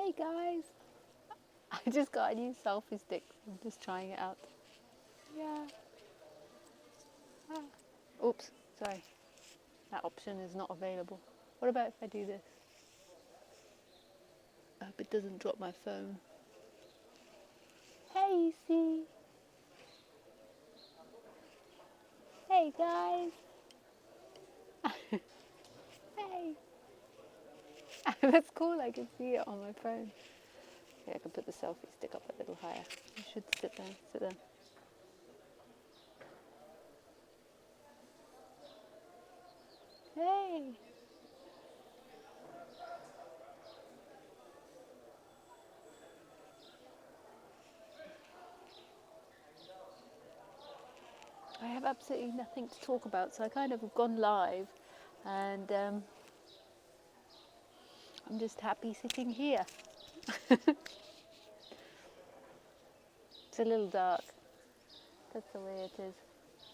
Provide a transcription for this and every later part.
Hey guys! I just got a new selfie stick. I'm just trying it out. Yeah. Ah. Oops, sorry. That option is not available. What about if I do this? I hope it doesn't drop my phone. Hey, see? Hey guys! Hey! That's cool, I can see it on my phone. Okay, I can put the selfie stick up a little higher. You should sit there, sit there. Hey! I have absolutely nothing to talk about, so I kind of have gone live, and I'm just happy sitting here. It's a little dark. That's the way it is.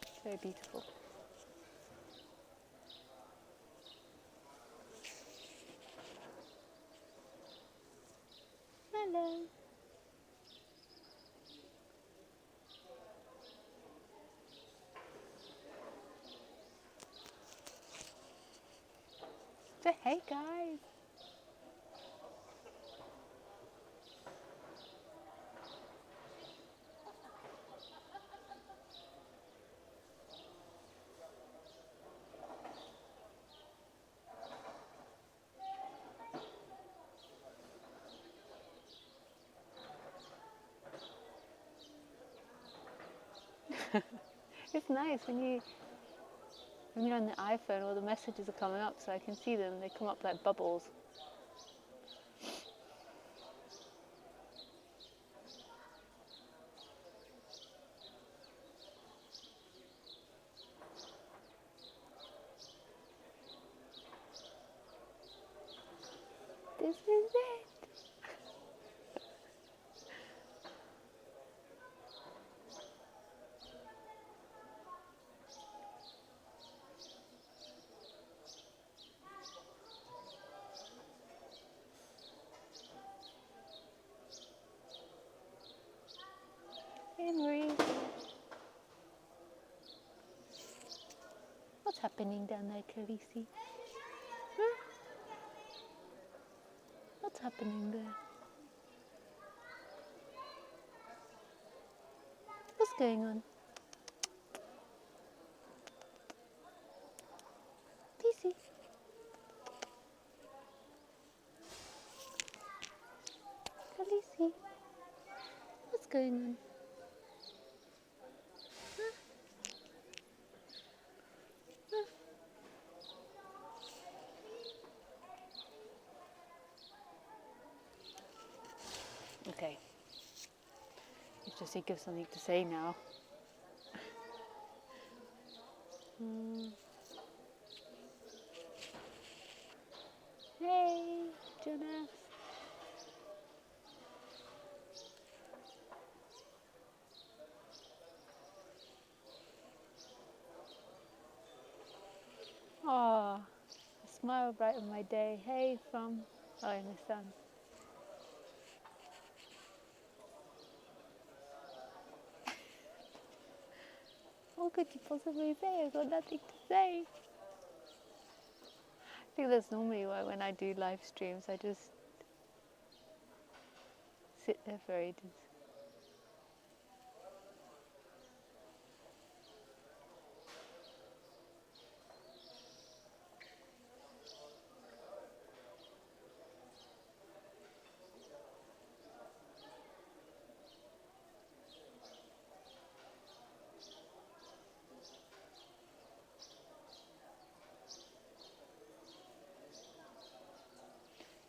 It's very beautiful. Hello. Say hey guys. It's nice when you're on the iPhone, all the messages are coming up, so I can see them. They come up like bubbles. This is it. Hey Marie. What's happening down there, Khaleesi? Huh? What's happening there? What's going on? Khaleesi. Khaleesi. What's going on? Huh? Huh? Okay. You have to think of something to say now. Hey, Jonas. Oh, a smile brightened my day. Hey, from... Oh, I missed that. What could you possibly say? I've got nothing to say. I think that's normally why when I do live streams, I just sit there for ages.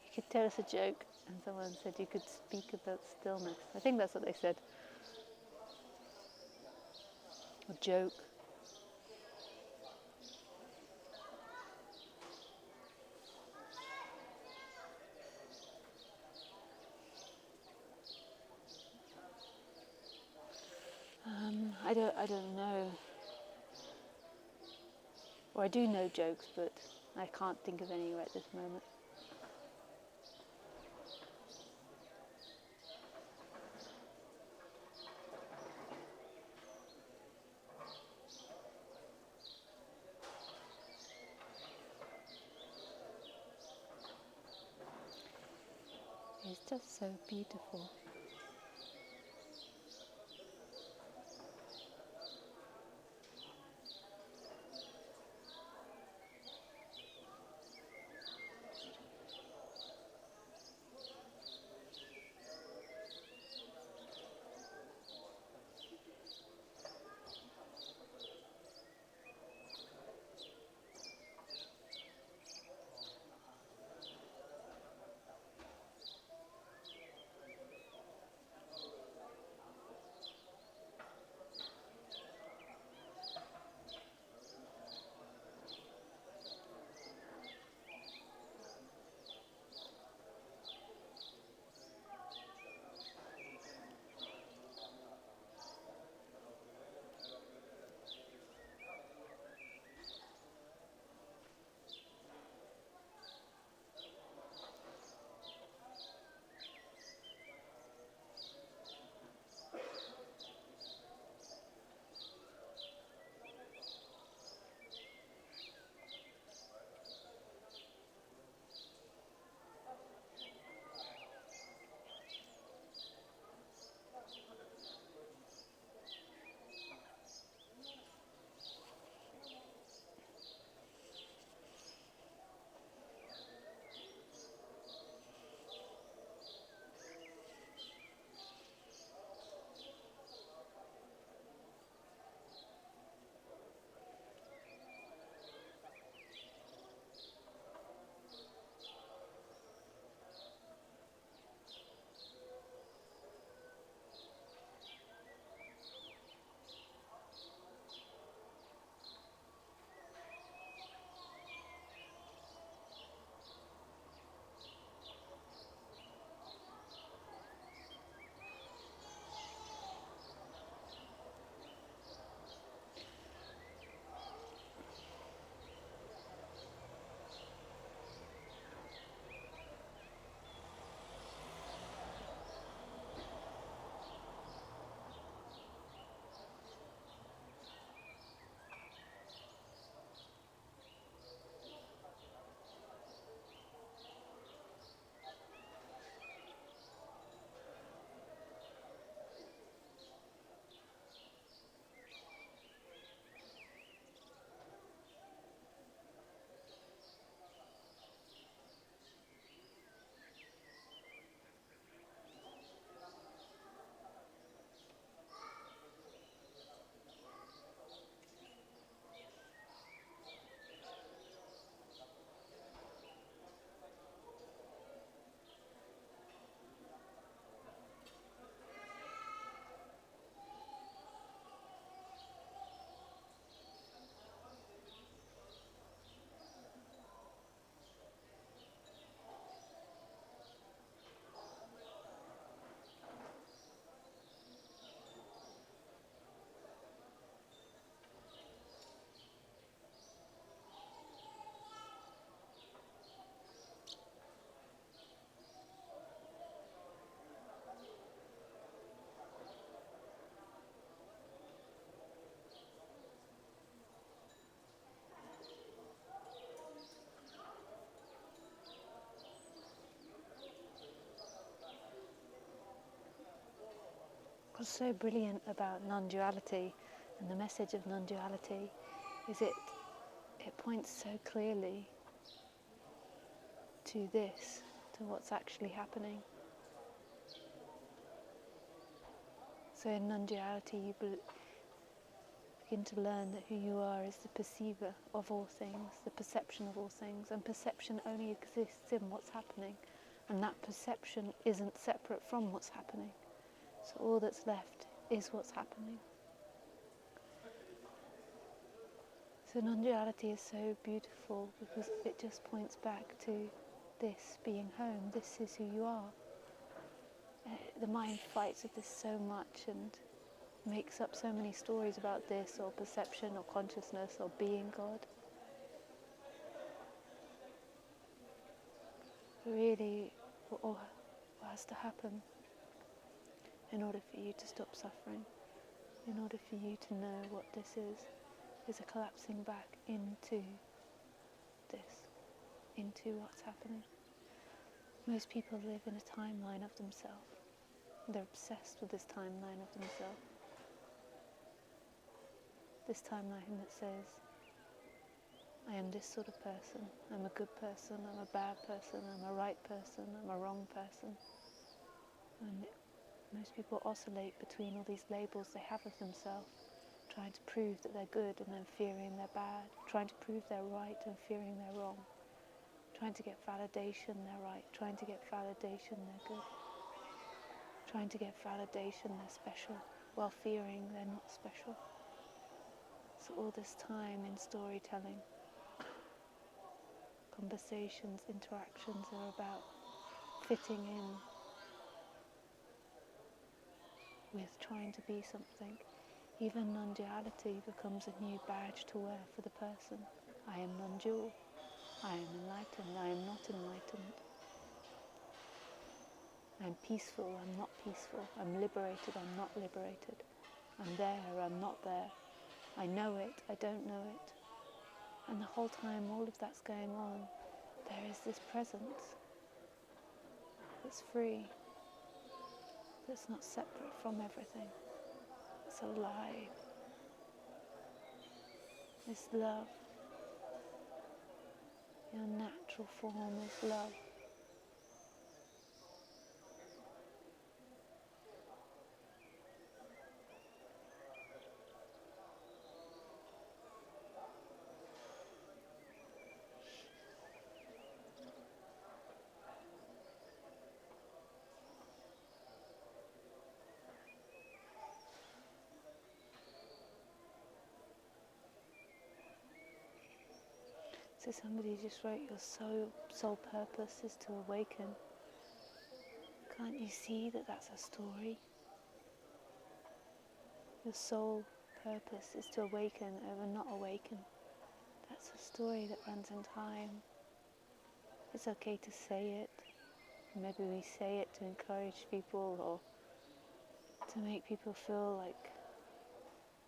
You could tell us a joke, and someone said you could speak about stillness. I think that's what they said. A joke. I don't know. Or I do know jokes, but I can't think of any right this moment. is just so beautiful. What's so brilliant about non-duality and the message of non-duality is it points so clearly to this, to what's actually happening. So in non-duality you begin to learn that who you are is the perceiver of all things, the perception of all things, and perception only exists in what's happening, and that perception isn't separate from what's happening. So all that's left is what's happening. So non-duality is so beautiful because it just points back to this being home. This is who you are. The mind fights with this so much and makes up so many stories about this, or perception, or consciousness, or being God. Really, what has to happen in order for you to stop suffering, in order for you to know what this is a collapsing back into this, into what's happening. Most people live in a timeline of themselves. They're obsessed with this timeline of themselves. This timeline that says, I am this sort of person, I'm a good person, I'm a bad person, I'm a right person, I'm a wrong person. And most people oscillate between all these labels they have of themselves, trying to prove that they're good and then fearing they're bad, trying to prove they're right and fearing they're wrong, trying to get validation they're right, trying to get validation they're good, trying to get validation they're special, while fearing they're not special. So all this time in storytelling, conversations, interactions are about fitting in with trying to be something. Even non-duality becomes a new badge to wear for the person. I am non-dual. I am enlightened. I am not enlightened. I'm peaceful. I'm not peaceful. I'm liberated. I'm not liberated. I'm there. I'm not there. I know it. I don't know it. And the whole time all of that's going on, there is this presence that's free, that's not separate from everything. It's alive. It's love. Your natural form is love. So somebody just wrote, your soul purpose is to awaken. Can't you see that that's a story? Your soul purpose is to awaken over not awaken. That's a story that runs in time. It's okay to say it. Maybe we say it to encourage people or to make people feel like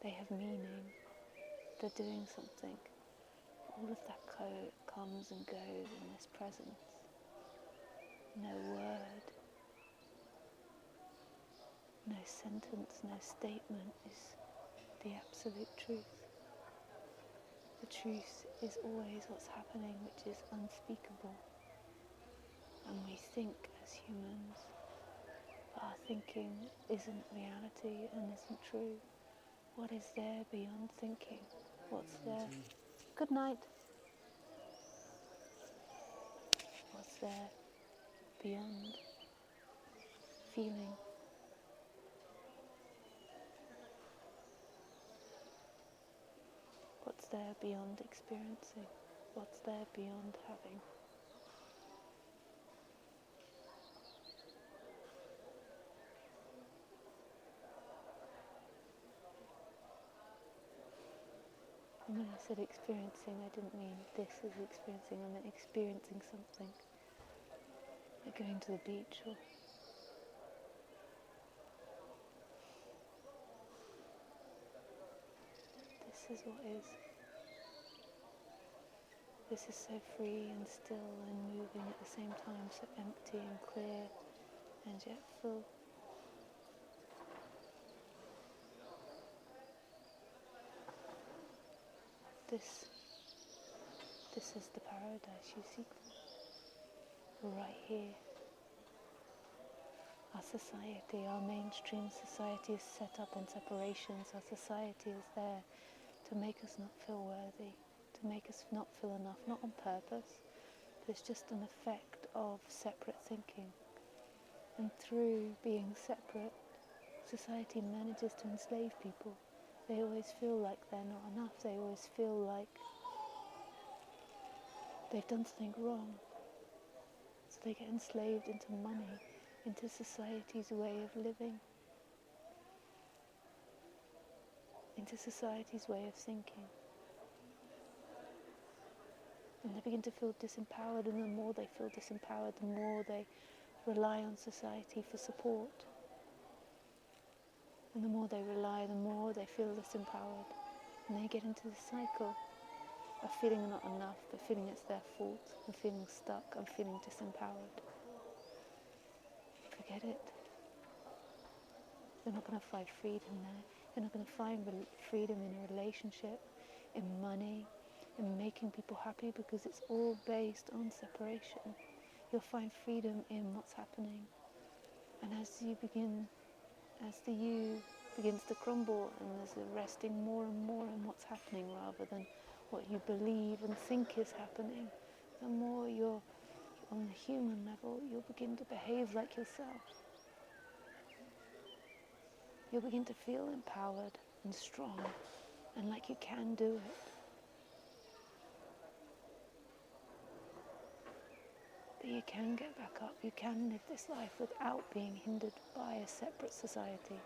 they have meaning, they're doing something. All of that comes and goes in this presence. No word, no sentence, no statement is the absolute truth. The truth is always what's happening, which is unspeakable. And we think as humans, but our thinking isn't reality and isn't true. What is there beyond thinking? What's there? Good night. What's there beyond feeling? What's there beyond experiencing? What's there beyond having? And when I said experiencing, I didn't mean this is experiencing, I meant experiencing something. Like going to the beach or this is what is. This is so free and still and moving at the same time, so empty and clear and yet full. This is the paradise you seek for. Right here. Our society, our mainstream society is set up on separations. Our society is there to make us not feel worthy, to make us not feel enough, not on purpose, but it's just an effect of separate thinking. And through being separate, society manages to enslave people. They always feel like they're not enough. They always feel like they've done something wrong. So they get enslaved into money, into society's way of living, into society's way of thinking. And they begin to feel disempowered, and the more they feel disempowered, the more they rely on society for support. And the more they rely, the more they feel disempowered. And they get into this cycle of feeling not enough, but feeling it's their fault, and feeling stuck, and feeling disempowered. Forget it. You're not going to find freedom there. You're not going to find freedom in a relationship, in money, in making people happy, because it's all based on separation. You'll find freedom in what's happening. And as the you begins to crumble and there's a resting more and more in what's happening rather than what you believe and think is happening, the more you're on the human level, you'll begin to behave like yourself. You'll begin to feel empowered and strong and like you can do it. That you can get back up, you can live this life without being hindered by a separate society.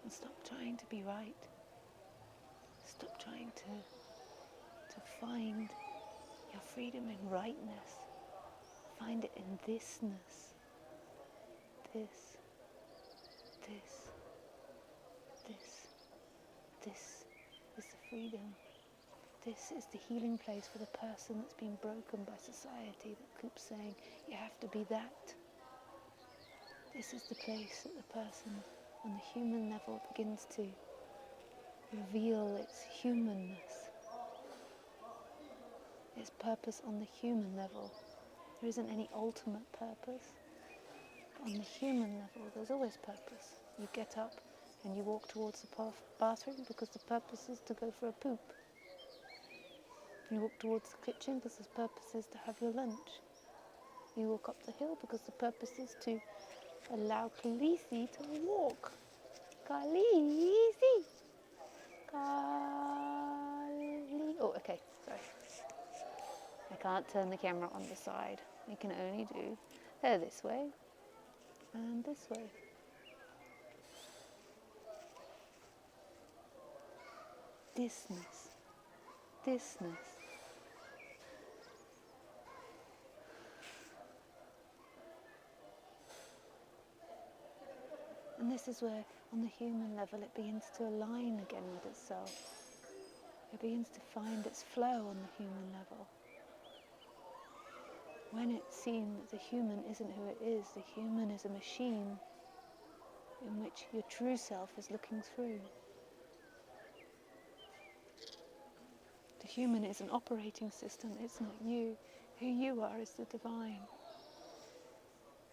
And stop trying to be right. Stop trying to find your freedom in rightness. Find it in thisness. This is the freedom. This is the healing place for the person that's been broken by society that keeps saying, you have to be that. This is the place that the person on the human level begins to reveal its humanness, its purpose on the human level. There isn't any ultimate purpose. On the human level, there's always purpose. You get up and you walk towards the bathroom because the purpose is to go for a poop. You walk towards the kitchen because the purpose is to have your lunch. You walk up the hill because the purpose is to allow Khaleesi to walk. Khaleesi! Oh, okay, sorry. I can't turn the camera on the side. I can only do this way and this way. Thisness. And this is where, on the human level, it begins to align again with itself. It begins to find its flow on the human level. When it's seen that the human isn't who it is, the human is a machine in which your true self is looking through. The human is an operating system, it's not you. Who you are is the divine.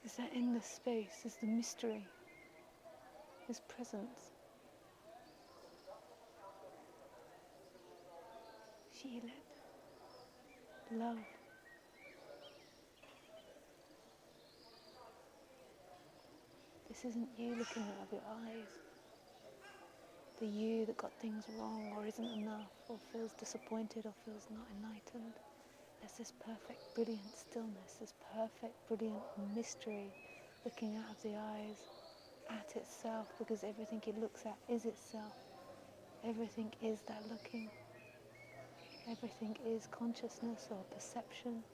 Is that endless space, is the mystery, is presence. Sheeled. Love. This isn't you looking out of your eyes. The you that got things wrong or isn't enough or feels disappointed or feels not enlightened. There's this perfect, brilliant stillness, this perfect, brilliant mystery looking out of the eyes at itself, because everything it looks at is itself. Everything is that looking. Everything is consciousness or perception.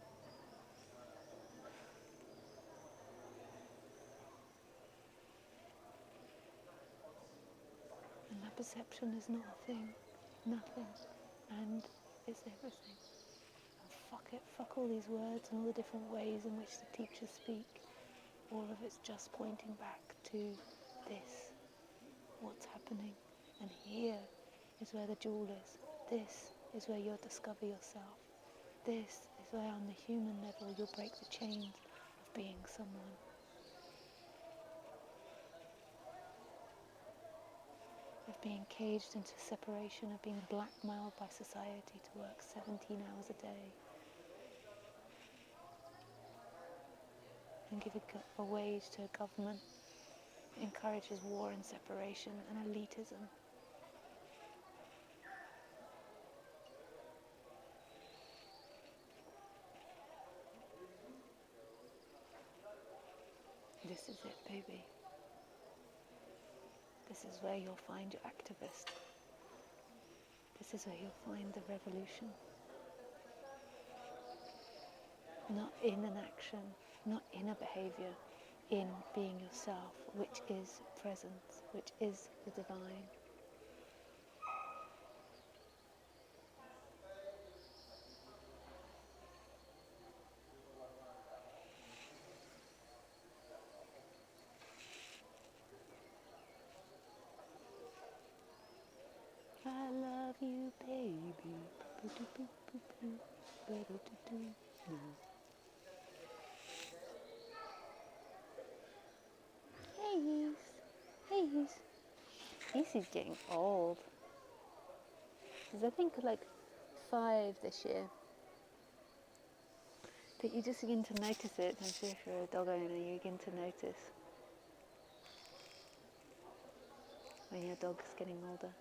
And that perception is not a thing, nothing, and it's everything. And fuck it, fuck all these words and all the different ways in which the teachers speak. All of it's just pointing back to this, what's happening. And here is where the jewel is. This is where you'll discover yourself. This is where on the human level you'll break the chains of being someone. Of being caged into separation, of being blackmailed by society to work 17 hours a day. And give a wage to a government that encourages war and separation and elitism. This is it, baby. This is where you'll find your activist. This is where you'll find the revolution. Not in an action, not in a behaviour, in being yourself, which is presence, which is the divine. I love you, baby. He's getting old. He's, I think, like 5 this year. But you just begin to notice it. I'm sure if you're a dog owner, you begin to notice when your dog's getting older.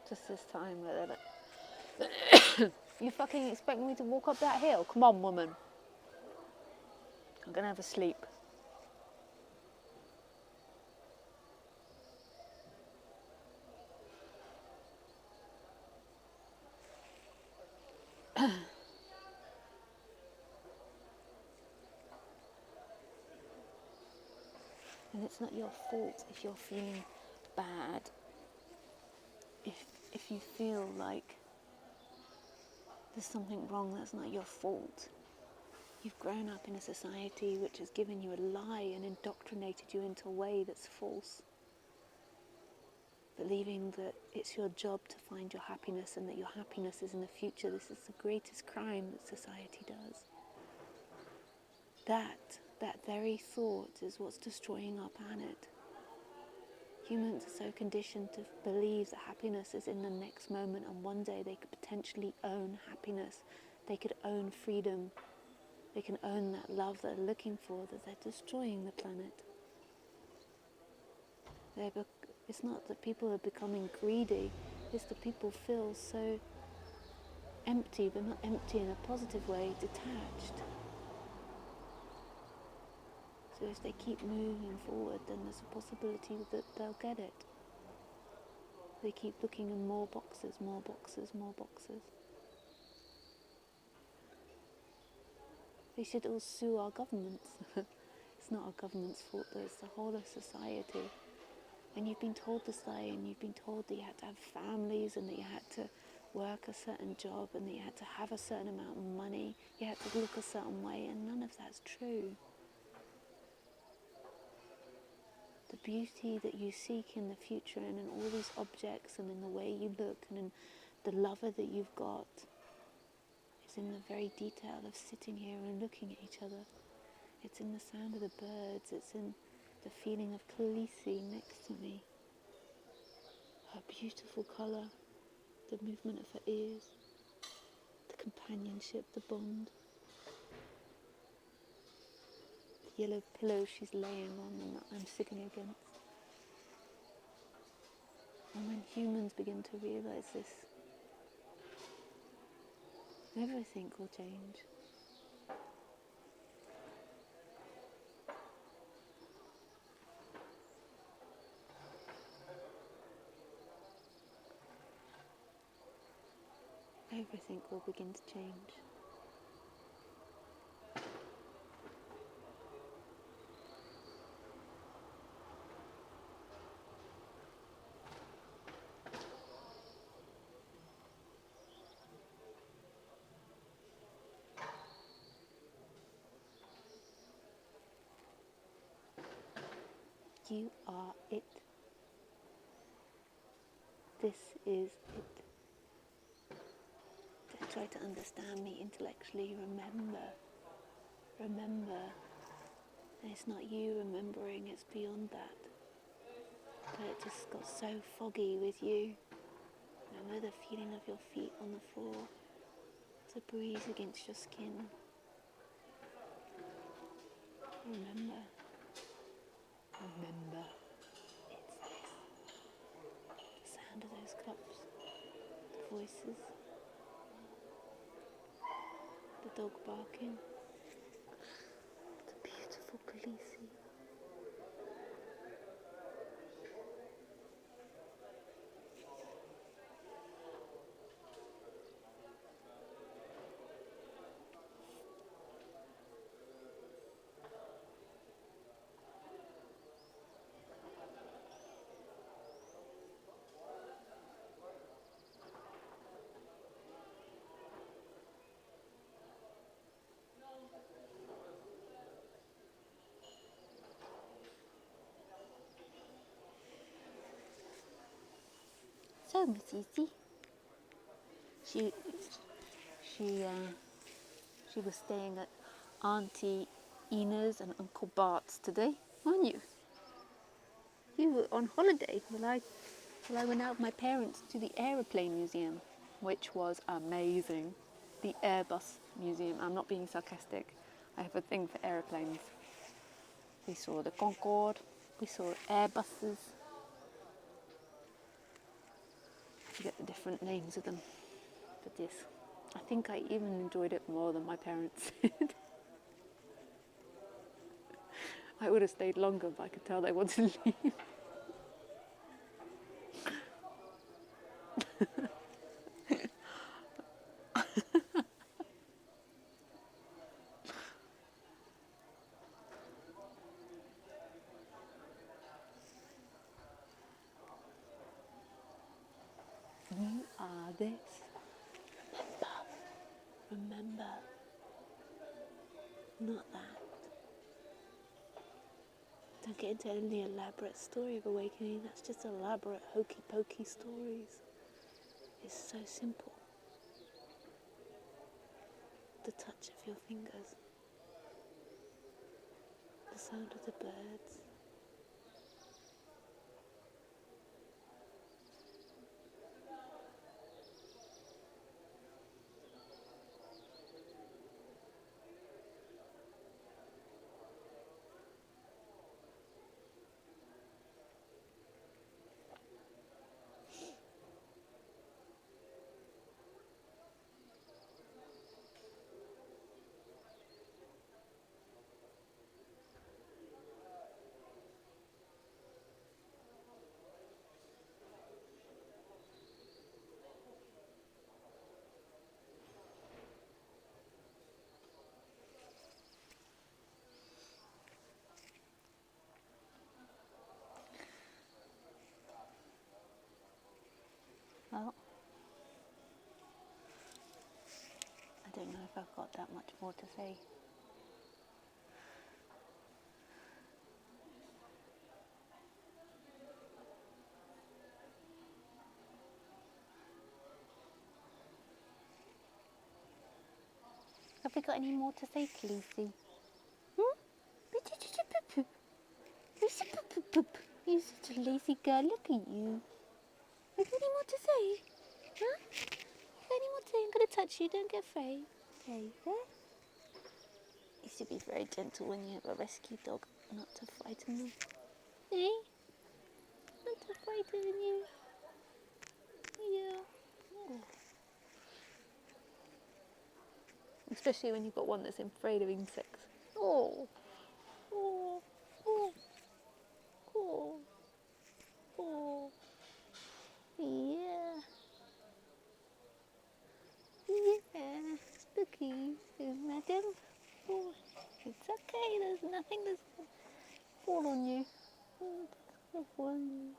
Just this time where they're like, you fucking expect me to walk up that hill? Come on, woman. I'm gonna have a sleep. And it's not your fault if you're feeling bad. If you feel like there's something wrong, that's not your fault. You've grown up in a society which has given you a lie and indoctrinated you into a way that's false. Believing that it's your job to find your happiness and that your happiness is in the future. This is the greatest crime that society does. That very thought is what's destroying our planet. Humans are so conditioned to believe that happiness is in the next moment, and one day they could potentially own happiness. They could own freedom. They can own that love they're looking for, that they're destroying the planet. It's not that people are becoming greedy, it's that people feel so empty, but not empty in a positive way, detached. So if they keep moving forward, then there's a possibility that they'll get it. They keep looking in more boxes, more boxes, more boxes. They should all sue our governments. It's not our government's fault, though, it's the whole of society. And you've been told this lie, and you've been told that you had to have families, and that you had to work a certain job, and that you had to have a certain amount of money, you had to look a certain way, and none of that's true. The beauty that you seek in the future and in all these objects and in the way you look and in the lover that you've got is in the very detail of sitting here and looking at each other. It's in the sound of the birds, it's in the feeling of Khaleesi next to me. Her beautiful colour, the movement of her ears, the companionship, the bond. The yellow pillow she's laying on and that I'm sitting against. And when humans begin to realise this, everything will change. Everything will begin to change. You are it. This is it. Don't try to understand me intellectually. Remember. And it's not you remembering, it's beyond that. But it just got so foggy with you. Remember the feeling of your feet on the floor, the breeze against your skin. Remember. It's this. The sound of those cups, the voices, the dog barking, the beautiful Khaleesi. So, Miss Easy, she she was staying at Auntie Ina's and Uncle Bart's today, weren't you? You were on holiday while I went out with my parents to the Aeroplane Museum, which was amazing. The Airbus Museum. I'm not being sarcastic. I have a thing for aeroplanes. We saw the Concorde. We saw Airbuses. I forget the different names of them. But yes, I think I even enjoyed it more than my parents did. I would have stayed longer, but I could tell they wanted to leave. You are this. Remember. Not that. Don't get into any elaborate story of awakening. That's just elaborate hokey pokey stories. It's so simple. The touch of your fingers. The sound of the birds. Well, I don't know if I've got that much more to say. Have we got any more to say, Khaleesi? Hmm? You're such a lazy girl. Look at you. Have you any more to say? Huh? Any more to say? I'm going to touch you. Don't get afraid. Okay, there. You should be very gentle when you have a rescue dog, not to frighten them. Eh? Not to frighten you. Yeah. Oh. Especially when you've got one that's afraid of insects. Oh. Oh. Oh. Oh. Oh. Yeah. Yeah. Spooky, madam. Oh. It's okay. There's nothing that's going to fall on you. Oh, it's going to fall on you.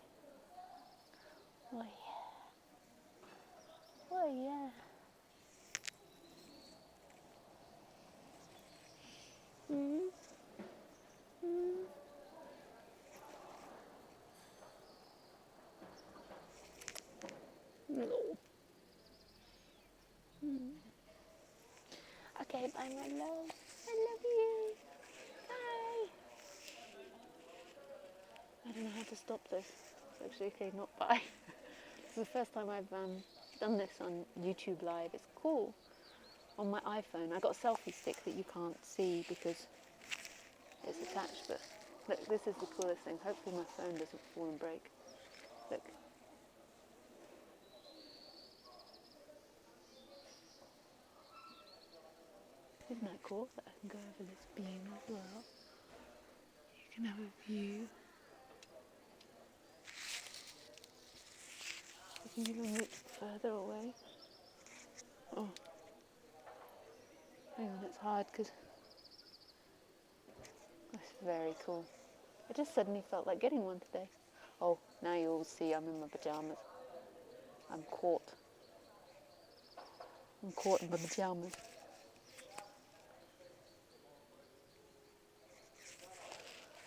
Oh, yeah. Oh, yeah. Mm. Mm. No. Mm. Okay, bye, my love. I love you. Bye. I don't know how to stop this. It's actually okay, not bye. It's the first time I've done this on YouTube Live. It's cool. On my iPhone, I got a selfie stick that you can't see because it's attached. But look, this is the coolest thing. Hopefully my phone doesn't fall and break. Look. Isn't that cool that I can go over this beam as well? You can have a view. You can even reach further away. Oh, hang on, it's hard because it's very cool. I just suddenly felt like getting one today. Oh, now you all see I'm in my pajamas. I'm caught. I'm caught in my pajamas.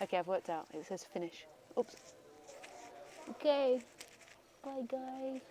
Okay, I've worked out. It says finish. Oops. Okay. Bye, guys.